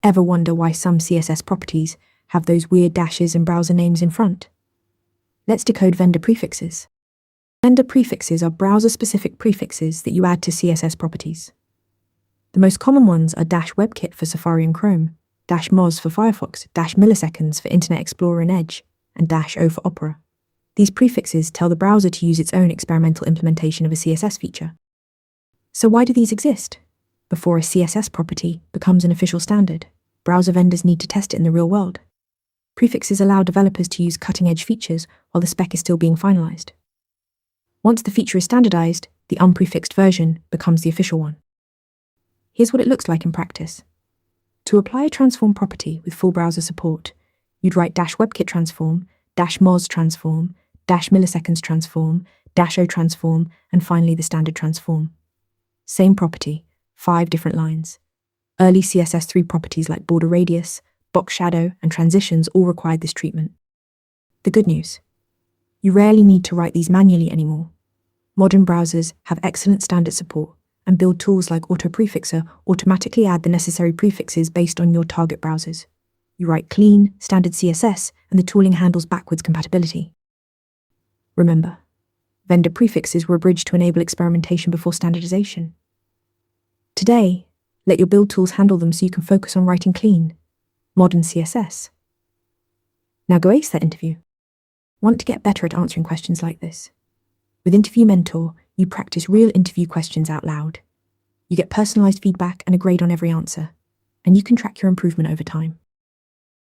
Ever wonder why some CSS properties have those weird dashes and browser names in front? Let's decode vendor prefixes. Vendor prefixes are browser-specific prefixes that you add to CSS properties. The most common ones are -webkit for Safari and Chrome, -moz for Firefox, -milliseconds for Internet Explorer and Edge, and -o for Opera. These prefixes tell the browser to use its own experimental implementation of a CSS feature. So why do these exist? Before a CSS property becomes an official standard, browser vendors need to test it in the real world. Prefixes allow developers to use cutting-edge features while the spec is still being finalized. Once the feature is standardized, the unprefixed version becomes the official one. Here's what it looks like in practice. To apply a transform property with full browser support, you'd write -webkit transform, -moz transform, -milliseconds transform, -o transform, and finally the standard transform. Same property, 5 different lines. Early CSS3 properties like border radius, box shadow, and transitions all required this treatment. The good news: you rarely need to write these manually anymore. Modern browsers have excellent standard support, and build tools like Autoprefixer automatically add the necessary prefixes based on your target browsers. You write clean, standard CSS, and the tooling handles backwards compatibility. Remember, vendor prefixes were a bridge to enable experimentation before standardization. Today, let your build tools handle them so you can focus on writing clean, modern CSS. Now go ace that interview. Want to get better at answering questions like this? With Interview Mentor, you practice real interview questions out loud. You get personalized feedback and a grade on every answer, and you can track your improvement over time.